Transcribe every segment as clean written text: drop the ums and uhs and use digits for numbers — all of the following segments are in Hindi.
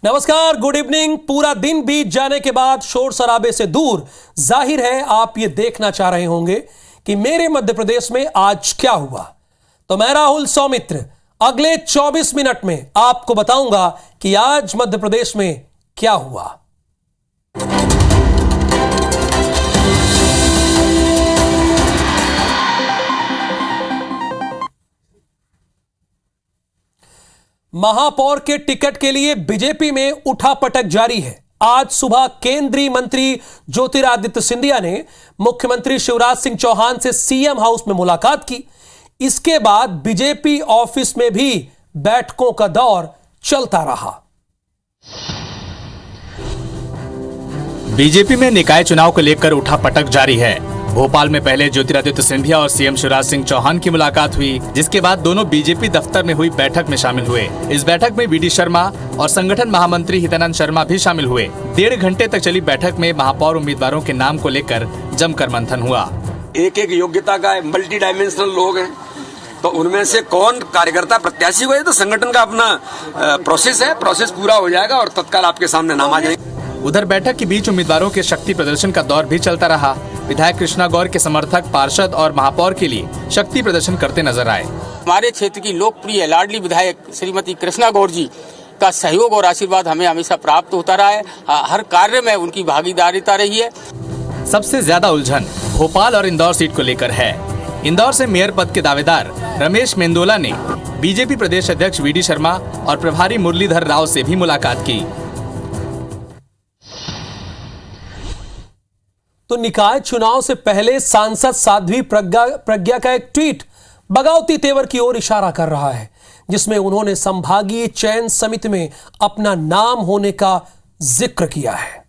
नमस्कार, गुड इवनिंग। पूरा दिन बीत जाने के बाद शोर शराबे से दूर जाहिर है आप ये देखना चाह रहे होंगे कि मेरे मध्य प्रदेश में आज क्या हुआ। तो मैं राहुल सौमित्र अगले 24 मिनट में आपको बताऊंगा कि आज मध्य प्रदेश में क्या हुआ। महापौर के टिकट के लिए बीजेपी में उठापटक जारी है। आज सुबह केंद्रीय मंत्री ज्योतिरादित्य सिंधिया ने मुख्यमंत्री शिवराज सिंह चौहान से सीएम हाउस में मुलाकात की। इसके बाद बीजेपी ऑफिस में भी बैठकों का दौर चलता रहा। बीजेपी में निकाय चुनाव को लेकर उठापटक जारी है। भोपाल में पहले ज्योतिरादित्य सिंधिया और सीएम शिवराज सिंह चौहान की मुलाकात हुई, जिसके बाद दोनों बीजेपी दफ्तर में हुई बैठक में शामिल हुए। इस बैठक में वीडी शर्मा और संगठन महामंत्री हितानंद शर्मा भी शामिल हुए। 1.5 घंटे तक चली बैठक में महापौर उम्मीदवारों के नाम को लेकर जमकर मंथन हुआ। एक योग्यता का मल्टी डायमेंशनल लोग हैं, तो उनमें से कौन कार्यकर्ता प्रत्याशी हुए, तो संगठन का अपना प्रोसेस है, प्रोसेस पूरा हो जाएगा और तत्काल आपके सामने नाम आ जाएंगे। उधर बैठक के बीच उम्मीदवारों के शक्ति प्रदर्शन का दौर भी चलता रहा। विधायक कृष्णा गौर के समर्थक पार्षद और महापौर के लिए शक्ति प्रदर्शन करते नजर आए। हमारे क्षेत्र की लोकप्रिय लाडली विधायक श्रीमती कृष्णा गौर जी का सहयोग और आशीर्वाद हमें हमेशा प्राप्त होता रहा है। हर कार्य में उनकी भागीदारिता रही है। सबसे ज्यादा उलझन भोपाल और इंदौर सीट को लेकर है। इंदौर से मेयर पद के दावेदार रमेश मेंदोला ने बीजेपी प्रदेश अध्यक्ष वीडी शर्मा और प्रभारी मुरलीधर राव से भी मुलाकात की। तो निकाय चुनाव से पहले सांसद साध्वी प्रज्ञा का एक ट्वीट बगावती तेवर की ओर इशारा कर रहा है, जिसमें उन्होंने संभागीय चयन समिति में अपना नाम होने का जिक्र किया है।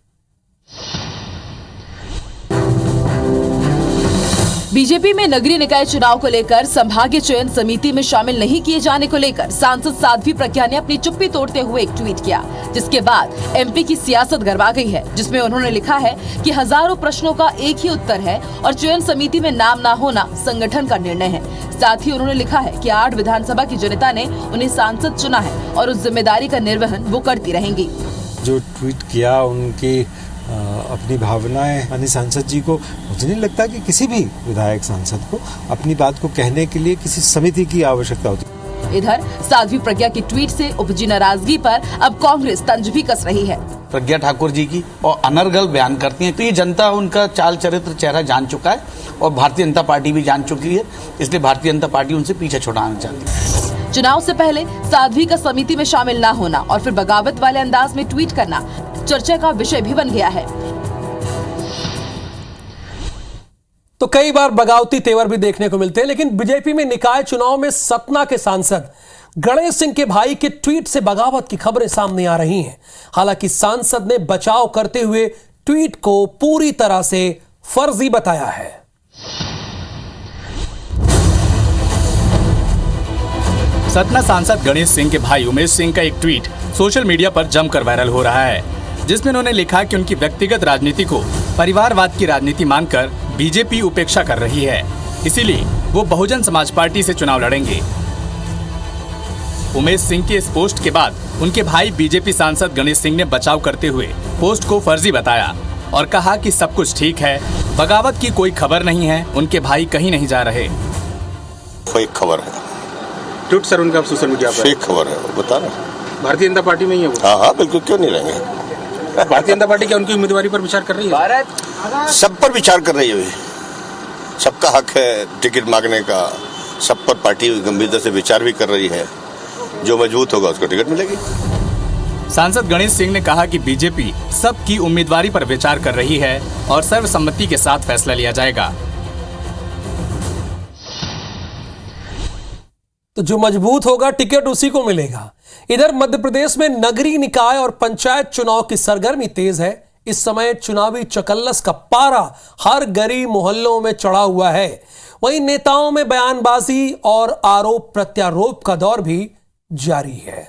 बीजेपी में नगरीय निकाय चुनाव को लेकर संभागीय चयन समिति में शामिल नहीं किए जाने को लेकर सांसद साध्वी प्रज्ञा ने अपनी चुप्पी तोड़ते हुए एक ट्वीट किया, जिसके बाद एमपी की सियासत गरमा गई है। जिसमें उन्होंने लिखा है कि हजारों प्रश्नों का एक ही उत्तर है और चयन समिति में नाम न होना संगठन का निर्णय है। साथ ही उन्होंने लिखा है कि 8 विधानसभा की जनता ने उन्हें सांसद चुना है और उस जिम्मेदारी का निर्वहन वो करती रहेंगी। जो ट्वीट किया उनकी अपनी भावनाएं माननीय सांसद जी को, मुझे नहीं लगता कि किसी भी विधायक सांसद को अपनी बात को कहने के लिए किसी समिति की आवश्यकता होती। इधर साध्वी प्रज्ञा की ट्वीट से उपजी नाराजगी पर अब कांग्रेस तंज भी कस रही है। प्रज्ञा ठाकुर जी की और अनर्गल बयान करती हैं, तो ये जनता उनका चाल चरित्र चेहरा जान चुका है और भारतीय जनता पार्टी भी जान चुकी है, इसलिए भारतीय जनता पार्टी उनसे पीछे छुड़ाना चाहती है। चुनाव से पहले साध्वी का समिति में शामिल न होना और फिर बगावत वाले अंदाज में ट्वीट करना चर्चा का विषय भी बन गया है। तो कई बार बगावती तेवर भी देखने को मिलते हैं, लेकिन बीजेपी में निकाय चुनाव में सतना के सांसद गणेश सिंह के भाई के ट्वीट से बगावत की खबरें सामने आ रही हैं। हालांकि सांसद ने बचाव करते हुए ट्वीट को पूरी तरह से फर्जी बताया है। सतना सांसद गणेश सिंह के भाई उमेश सिंह का एक ट्वीट सोशल मीडिया पर जमकर वायरल हो रहा है, जिसमें उन्होंने लिखा कि उनकी व्यक्तिगत राजनीति को परिवारवाद की राजनीति मानकर बीजेपी उपेक्षा कर रही है, इसीलिए वो बहुजन समाज पार्टी से चुनाव लड़ेंगे। उमेश सिंह के इस पोस्ट के बाद उनके भाई बीजेपी सांसद गणेश सिंह ने बचाव करते हुए पोस्ट को फर्जी बताया और कहा कि सब कुछ ठीक है, बगावत की कोई खबर नहीं है, उनके भाई कहीं नहीं जा रहे। फेक खबर है। ट्वीट सर उनका सोशल मीडिया पर फेक खबर है, बता रहा। भारतीय जनता पार्टी में ही है वो। हाँ, बिल्कुल, क्यों नहीं रहेंगे। भारतीय जनता पार्टी क्या उनकी उम्मीदवारी पर विचार कर रही है? सब पर विचार कर रही है, सबका हक है टिकट मांगने का, सब पर पार्टी गंभीरता से विचार भी कर रही है। जो मजबूत होगा उसको टिकट मिलेगी। सांसद गणेश सिंह ने कहा कि बीजेपी सबकी उम्मीदवारी पर विचार कर रही है और सर्वसम्मति के साथ फैसला लिया जाएगा। तो जो मजबूत होगा टिकट उसी को मिलेगा। इधर मध्य प्रदेश में नगरीय निकाय और पंचायत चुनाव की सरगर्मी तेज है। इस समय चुनावी चकल्लस का पारा हर गली मोहल्लों में चढ़ा हुआ है। वहीं नेताओं में बयानबाजी और आरोप प्रत्यारोप का दौर भी जारी है।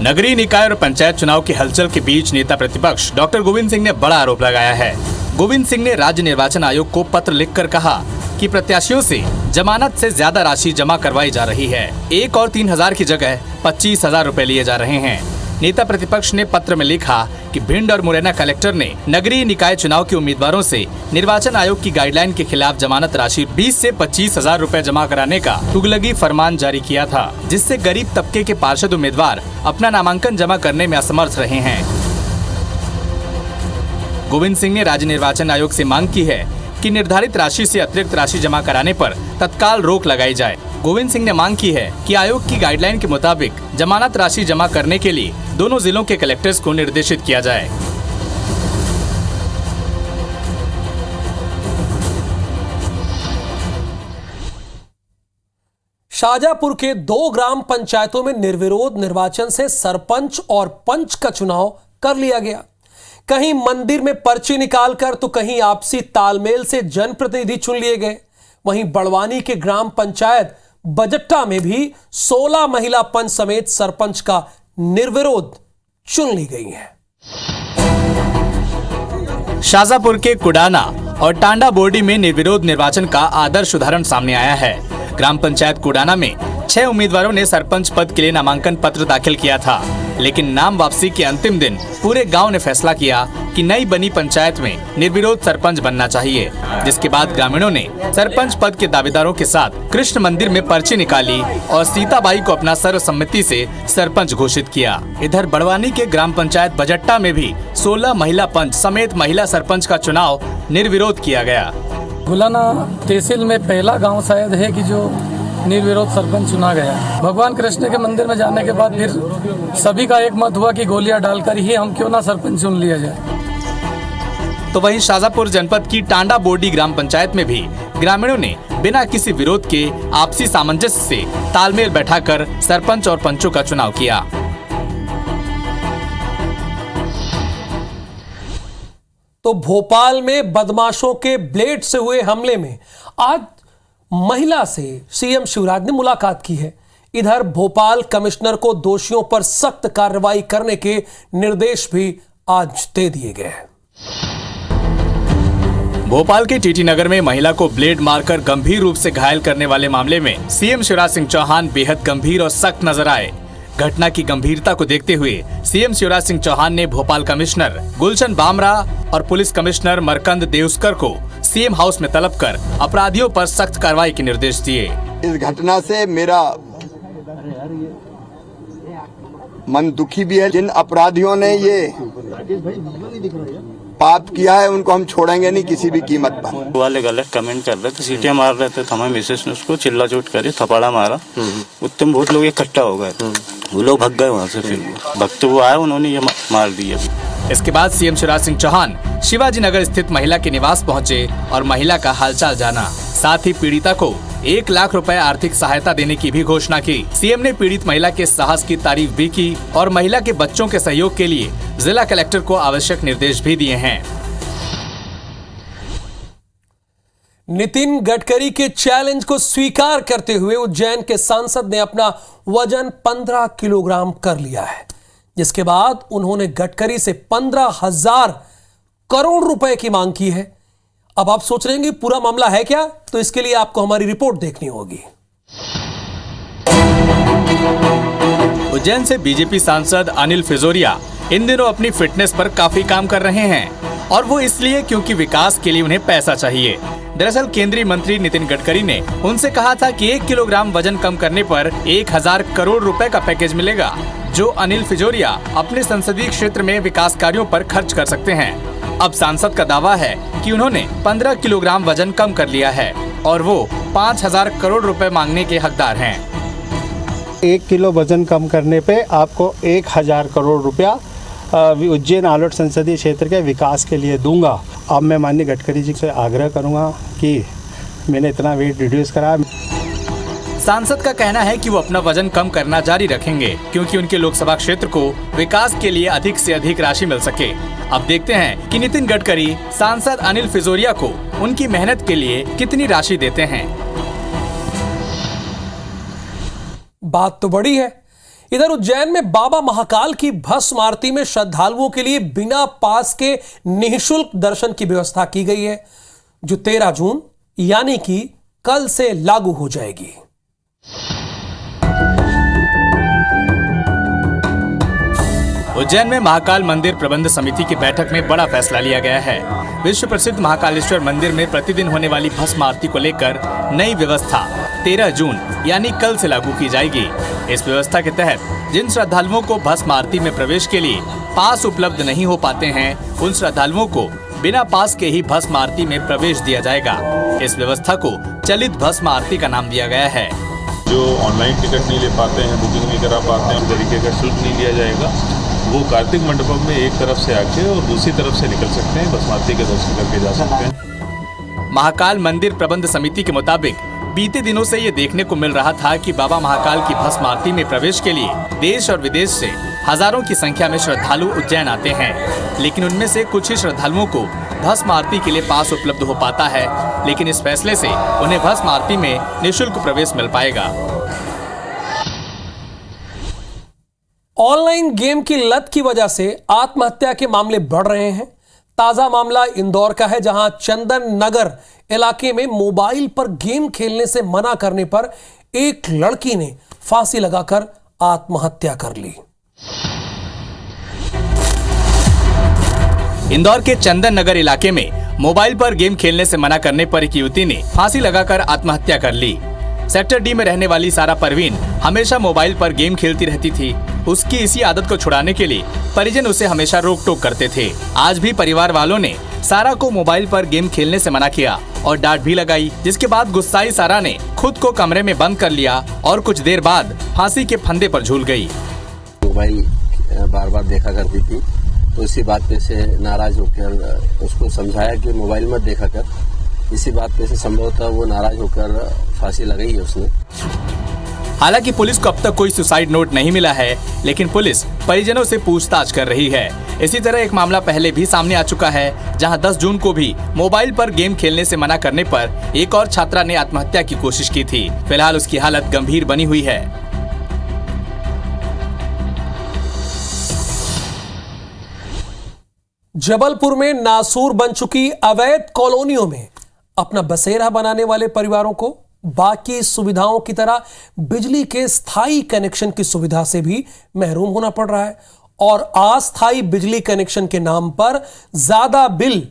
नगरीय निकाय और पंचायत चुनाव की हलचल के बीच नेता प्रतिपक्ष डॉक्टर गोविंद सिंह ने बड़ा आरोप लगाया है। गोविंद सिंह ने राज्य निर्वाचन आयोग को पत्र लिखकर कहा कि कि प्रत्याशियों से जमानत से ज्यादा राशि जमा करवाई जा रही है। 1 और 3,000 की जगह 25,000 रुपए लिए जा रहे हैं। नेता प्रतिपक्ष ने पत्र में लिखा कि भिंड और मुरैना कलेक्टर ने नगरीय निकाय चुनाव के उम्मीदवारों से निर्वाचन आयोग की गाइडलाइन के खिलाफ जमानत राशि 20 से 25,000 रुपए जमा कराने का तुगलकी फरमान जारी किया था, जिससे गरीब तबके के पार्षद उम्मीदवार अपना नामांकन जमा करने में असमर्थ रहे हैं। गोविंद सिंह ने राज्य निर्वाचन आयोग से मांग की है कि निर्धारित राशि से अतिरिक्त राशि जमा कराने पर तत्काल रोक लगाई जाए। गोविंद सिंह ने मांग की है कि आयोग की गाइडलाइन के मुताबिक जमानत राशि जमा करने के लिए दोनों जिलों के कलेक्टर्स को निर्देशित किया जाए। शाहजहांपुर के 2 ग्राम पंचायतों में निर्विरोध निर्वाचन से सरपंच और पंच का चुनाव कर लिया गया। कहीं मंदिर में पर्ची निकालकर तो कहीं आपसी तालमेल से जनप्रतिनिधि चुन लिए गए। वहीं बड़वानी के ग्राम पंचायत बजट्टा में भी 16 महिला पंच समेत सरपंच का निर्विरोध चुन ली गई है। शाहजहांपुर के कुडाना और टांडा बोर्डी में निर्विरोध निर्वाचन का आदर्श उदाहरण सामने आया है। ग्राम पंचायत कुडाना में 6 उम्मीदवारों ने सरपंच पद के लिए नामांकन पत्र दाखिल किया था, लेकिन नाम वापसी के अंतिम दिन पूरे गांव ने फैसला किया कि नई बनी पंचायत में निर्विरोध सरपंच बनना चाहिए, जिसके बाद ग्रामीणों ने सरपंच पद के दावेदारों के साथ कृष्ण मंदिर में पर्ची निकाली और सीताबाई को अपना सर्वसम्मति से सरपंच घोषित किया। इधर बड़वानी के ग्राम पंचायत बजट्टा में भी 16 महिला पंच समेत महिला सरपंच का चुनाव निर्विरोध किया गया। गुलाना तहसील में पहला गाँव शायद है कि जो निर्विरोध सरपंच चुना गया। भगवान कृष्ण के मंदिर में जाने के बाद फिर सभी का एक मत हुआ कि गोलियां डालकर ही हम क्यों ना सरपंच चुन लिया जाए। तो वहीं शाहजहांपुर जनपद की टांडा बोर्डी ग्राम पंचायत में भी ग्रामीणों ने बिना किसी विरोध के आपसी सामंजस्य से तालमेल बैठाकर सरपंच और पंचों का चुनाव किया। तो भोपाल में बदमाशों के ब्लेड से हुए हमले में आज महिला से सीएम शिवराज ने मुलाकात की है। इधर भोपाल कमिश्नर को दोषियों पर सख्त कार्रवाई करने के निर्देश भी आज दे दिए गए हैं। भोपाल के टीटी नगर में महिला को ब्लेड मारकर गंभीर रूप से घायल करने वाले मामले में सीएम शिवराज सिंह चौहान बेहद गंभीर और सख्त नजर आए। घटना की गंभीरता को देखते हुए सीएम शिवराज सिंह चौहान ने भोपाल कमिश्नर गुलशन बामरा और पुलिस कमिश्नर मरकंद देउस्कर को सीएम हाउस में तलब कर अपराधियों पर सख्त कार्रवाई के निर्देश दिए। इस घटना से मेरा मन दुखी भी है। जिन अपराधियों ने ये पाप किया है उनको हम छोड़ेंगे नहीं किसी भी कीमत पर। वाले गलत कमेंट कर रहे थे, सीटियां मार रहे थे, तो हमारे मिसेस ने उसको चिल्ला चोट करी, थपाड़ा मारा। उतने बहुत लोग इकट्ठा हो गए, वो लोग भाग गए वहाँ से। फिर भक्त वो आए, उन्होंने ये मार दिया। इसके बाद सीएम शिवराज सिंह चौहान शिवाजी नगर स्थित महिला के निवास पहुंचे और महिला का हालचाल जाना। साथ ही पीड़िता को 1 लाख रुपए आर्थिक सहायता देने की भी घोषणा की। सीएम ने पीड़ित महिला के साहस की तारीफ भी की और महिला के बच्चों के सहयोग के लिए जिला कलेक्टर को आवश्यक निर्देश भी दिए हैं। नितिन गडकरी के चैलेंज को स्वीकार करते हुए उज्जैन के सांसद ने अपना वजन 15 किलोग्राम कर लिया है, जिसके बाद उन्होंने गडकरी से 15,000 करोड़ रुपए की मांग की है। अब आप सोच रहे हैं कि पूरा मामला है क्या, तो इसके लिए आपको हमारी रिपोर्ट देखनी होगी। उज्जैन से बीजेपी सांसद अनिल फिजोरिया इन दिनों अपनी फिटनेस पर काफी काम कर रहे हैं, और वो इसलिए क्योंकि विकास के लिए उन्हें पैसा चाहिए। दरअसल केंद्रीय मंत्री नितिन गडकरी ने उनसे कहा था कि 1 किलोग्राम वजन कम करने पर 1000 करोड़ रुपए का पैकेज मिलेगा, जो अनिल फिजोरिया अपने संसदीय क्षेत्र में विकास कार्यों पर खर्च कर सकते हैं। अब सांसद का दावा है कि उन्होंने 15 किलोग्राम वजन कम कर लिया है और वो 5000 करोड़ रुपए मांगने के हकदार हैं। 1 किलो वजन कम करने पे आपको 1000 करोड़ रुपया उज्जैन आलोट संसदीय क्षेत्र के विकास के लिए दूंगा। अब मैं माननीय गडकरी जी से आग्रह करूंगा कि मैंने इतना वेट रिड्यूस करा। सांसद का कहना है कि वो अपना वजन कम करना जारी रखेंगे, क्योंकि उनके लोकसभा क्षेत्र को विकास के लिए अधिक से अधिक राशि मिल सके। अब देखते हैं कि नितिन गडकरी सांसद अनिल फिजोरिया को उनकी मेहनत के लिए कितनी राशि देते हैं। बात तो बड़ी है। इधर उज्जैन में बाबा महाकाल की भस्म आरती में श्रद्धालुओं के लिए बिना पास के निःशुल्क दर्शन की व्यवस्था की गई है, जो 13 जून यानी कि कल से लागू हो जाएगी। उज्जैन में महाकाल मंदिर प्रबंध समिति की बैठक में बड़ा फैसला लिया गया है। विश्व प्रसिद्ध महाकालेश्वर मंदिर में प्रतिदिन होने वाली भस्म आरती को लेकर नई व्यवस्था 13 जून यानी कल से लागू की जाएगी। इस व्यवस्था के तहत जिन श्रद्धालुओं को भस्म आरती में प्रवेश के लिए पास उपलब्ध नहीं हो पाते हैं, उन श्रद्धालुओं को बिना पास के ही भस्म आरती में प्रवेश दिया जाएगा। इस व्यवस्था को चलित भस्म आरती का नाम दिया गया है। जो ऑनलाइन टिकट नहीं ले पाते हैं, बुकिंग नहीं करा पाते हैं, उस तरीके का शुल्क नहीं लिया जाएगा। वो कार्तिक मंडपम में एक तरफ से आके और दूसरी तरफ से निकल सकते हैं, भस्म आरती के दर्शन करके जा सकते हैं। महाकाल मंदिर प्रबंध समिति के मुताबिक बीते दिनों से ये देखने को मिल रहा था कि बाबा महाकाल की भस्म आरती में प्रवेश के लिए देश और विदेश से हजारों की संख्या में श्रद्धालु उज्जैन आते हैं, लेकिन उनमें से कुछ ही श्रद्धालुओं को भस्म आरती के लिए पास उपलब्ध हो पाता है। लेकिन इस फैसले से उन्हें भस्म आरती में निःशुल्क प्रवेश मिल पाएगा। ऑनलाइन गेम की लत की वजह से आत्महत्या के मामले बढ़ रहे हैं। ताजा मामला इंदौर का है, जहां चंदन नगर इलाके में मोबाइल पर गेम खेलने से मना करने पर एक लड़की ने फांसी लगाकर आत्महत्या कर ली। इंदौर के चंदन नगर इलाके में मोबाइल पर गेम खेलने से मना करने पर एक युवती ने फांसी लगाकर आत्महत्या कर ली। सेक्टर डी में रहने वाली सारा परवीन हमेशा मोबाइल पर गेम खेलती रहती थी। उसकी इसी आदत को छुड़ाने के लिए परिजन उसे हमेशा रोक टोक करते थे। आज भी परिवार वालों ने सारा को मोबाइल पर गेम खेलने से मना किया और डांट भी लगाई, जिसके बाद गुस्साई सारा ने खुद को कमरे में बंद कर लिया और कुछ देर बाद फांसी के फंदे पर झूल गई। मोबाइल बार बार देखा करती थी, तो इसी बात पे से नाराज होकर उसको समझाया कि मोबाइल मत देखा कर। इसी बात पे से संभवतः वो नाराज होकर फांसी लगाई है उसने। हालांकि पुलिस को अब तक कोई सुसाइड नोट नहीं मिला है, लेकिन पुलिस परिजनों से पूछताछ कर रही है। इसी तरह एक मामला पहले भी सामने आ चुका है, जहां 10 जून को भी मोबाइल पर गेम खेलने से मना करने पर एक और छात्रा ने आत्महत्या की कोशिश की थी। फिलहाल उसकी हालत गंभीर बनी हुई है। जबलपुर में नासूर बन चुकी अवैध कॉलोनियों में अपना बसेरा बनाने वाले परिवारों को बाकी सुविधाओं की तरह बिजली के स्थायी कनेक्शन की सुविधा से भी महरूम होना पड़ रहा है और अस्थायी बिजली कनेक्शन के नाम पर ज्यादा बिल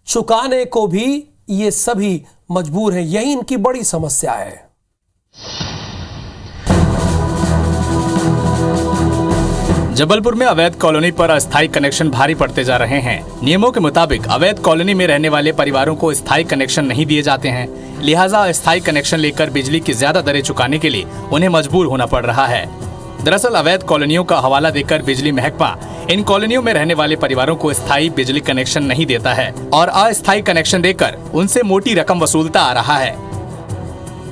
चुकाने को भी ये सभी मजबूर हैं। यही इनकी बड़ी समस्या है। जबलपुर में अवैध कॉलोनी पर अस्थायी कनेक्शन भारी पड़ते जा रहे हैं। नियमों के मुताबिक अवैध कॉलोनी में रहने वाले परिवारों को स्थायी कनेक्शन नहीं दिए जाते हैं, लिहाजा अस्थायी कनेक्शन लेकर बिजली की ज्यादा दरें चुकाने के लिए उन्हें मजबूर होना पड़ रहा है। दरअसल अवैध कॉलोनियों का हवाला देकर बिजली महकमा इन कॉलोनियों में रहने वाले परिवारों को स्थायी बिजली कनेक्शन नहीं देता है और अस्थायी कनेक्शन देकर उनसे मोटी रकम वसूलता आ रहा है।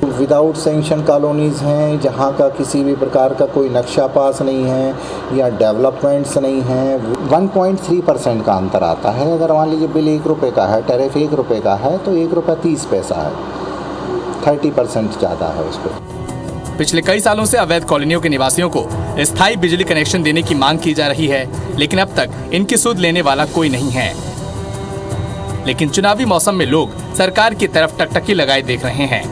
विदाउट सैंक्शन कॉलोनीज़ हैं, जहाँ का किसी भी प्रकार का कोई नक्शा पास नहीं है या डेवलपमेंट्स नहीं हैं। 1.3% का अंतर आता है। अगर मान लीजिए बिल 1 रुपये का है, टैरिफ 1 रुपये का है, तो 1 रुपया 30 पैसा है। 30% ज़्यादा है उस पर। पिछले कई सालों से अवैध कॉलोनियों के निवासियों को स्थायी बिजली कनेक्शन देने की मांग की जा रही है, लेकिन अब तक इनकी सुध लेने वाला कोई नहीं है। लेकिन चुनावी मौसम में लोग सरकार की तरफ टकटकी लगाए देख रहे हैं।